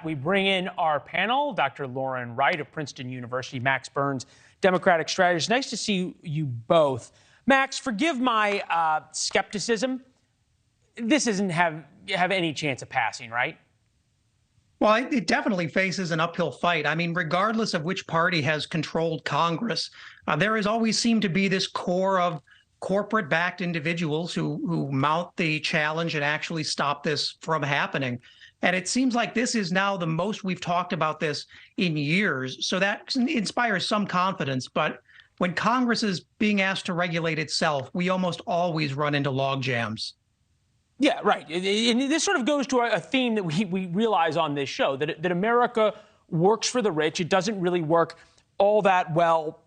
that, we bring in our panel, Dr. Lauren Wright of Princeton University, Max Burns, Democratic strategist. Nice to see you both. Max, forgive my skepticism. This doesn't have any chance of passing, right? Well, it definitely faces an uphill fight. I mean, regardless of which party has controlled Congress, there has always seemed to be this core of corporate-backed individuals who mount the challenge and actually stop this from happening. And it seems like this is now the most we've talked about this in years. So that inspires some confidence. But when Congress is being asked to regulate itself, we almost always run into log jams. Yeah, right. And this sort of goes to a theme that we realize on this show, that America works for the rich. It doesn't really work all that well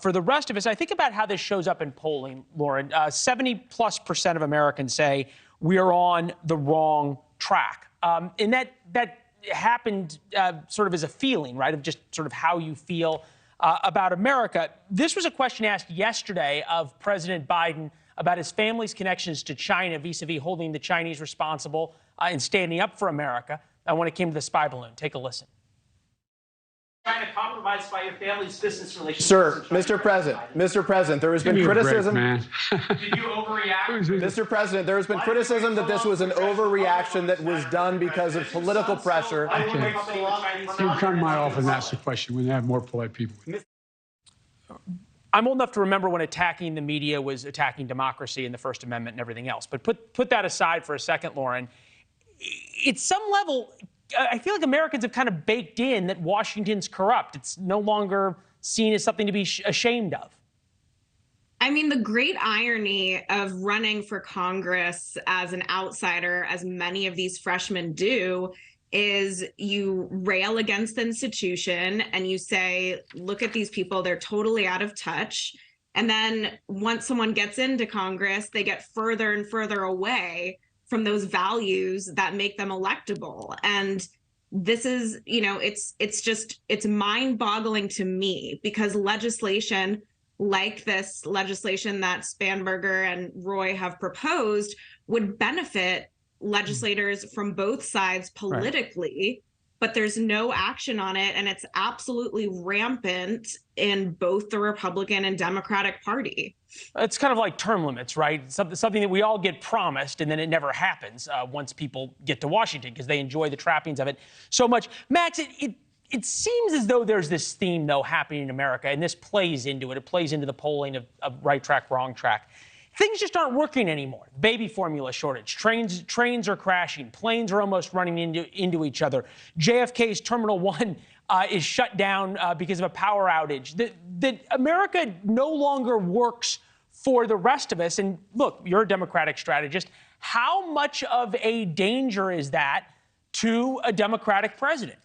for the rest of us. I think about how this shows up in polling, Lauren. 70+% of Americans say we are on the wrong track. And that happened sort of as a feeling, right, of just sort of how you feel about America. This was a question asked yesterday of President Biden about his family's connections to China vis-a-vis holding the Chinese responsible and standing up for America when it came to the spy balloon. Take a listen. Trying to compromise by your family's business relations. Sir, Mr. President, there has been criticism. Did you overreact? Mr. President, there has been criticism that this was an overreaction that was done because of political pressure. Okay. You can come to my office and ask the question when they have more polite people. I'm old enough to remember when attacking the media was attacking democracy and the First Amendment and everything else. But put that aside for a second, Lauren. At some level, I feel like Americans have kind of baked in that Washington's corrupt. It's no longer seen as something to be ashamed of. I mean, the great irony of running for Congress as an outsider, as many of these freshmen do, is you rail against the institution and you say, look at these people, they're totally out of touch. And then once someone gets into Congress, they get further and further away from those values that make them electable. And this is, it's mind-boggling to me, because legislation like this legislation that Spanberger and Roy have proposed would benefit legislators from both sides politically, but there's no action on it, and it's absolutely rampant in both the Republican and Democratic Party. It's kind of like term limits, right? Something that we all get promised, and then it never happens once people get to Washington because they enjoy the trappings of it so much. Max, it seems as though there's this theme, though, happening in America, and this plays into it. It plays into the polling of right track, wrong track. Things just aren't working anymore. Baby formula shortage. Trains are crashing. Planes are almost running into each other. JFK's Terminal 1 is shut down because of a power outage. That America no longer works for the rest of us. And look, you're a Democratic strategist. How much of a danger is that to a Democratic president?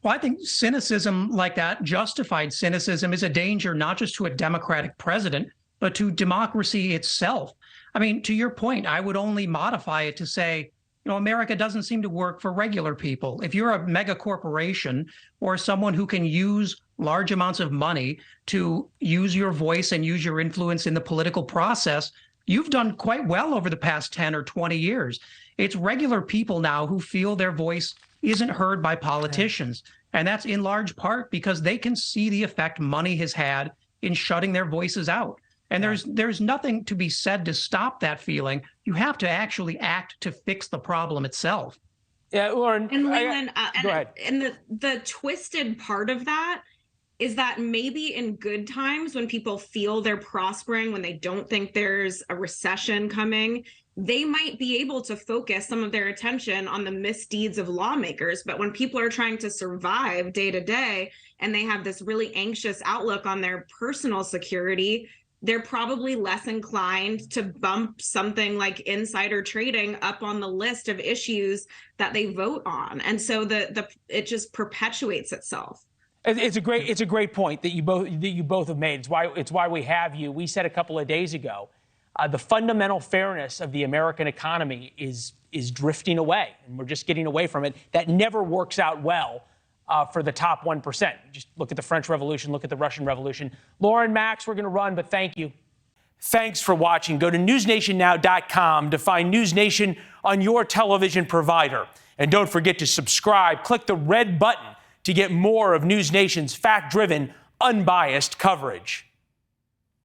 Well, I think cynicism like that, justified cynicism, is a danger not just to a Democratic president, but to democracy itself. I mean, to your point, I would only modify it to say, America doesn't seem to work for regular people. If you're a mega corporation or someone who can use large amounts of money to use your voice and use your influence in the political process, you've done quite well over the past 10 or 20 years. It's regular people now who feel their voice isn't heard by politicians. And that's in large part because they can see the effect money has had in shutting their voices out. And there's nothing to be said to stop that feeling. You have to actually act to fix the problem itself. Yeah, Lauren. And Leland, go ahead. And the twisted part of that is that maybe in good times, when people feel they're prospering, when they don't think there's a recession coming, they might be able to focus some of their attention on the misdeeds of lawmakers. But when people are trying to survive day to day and they have this really anxious outlook on their personal security, they're probably less inclined to bump something like insider trading up on the list of issues that they vote on. And so it just perpetuates itself. It's a great point that you both have made. It's why we have you. We said a couple of days ago, the fundamental fairness of the American economy is drifting away, and we're just getting away from it. That never works out well for the top 1%. Just look at the French Revolution, look at the Russian Revolution. Lauren, Max, we're going to run, but thank you. Thanks for watching. Go to newsnationnow.com to find NewsNation on your television provider. And don't forget to subscribe. Click the red button to get more of NewsNation's fact-driven, unbiased coverage.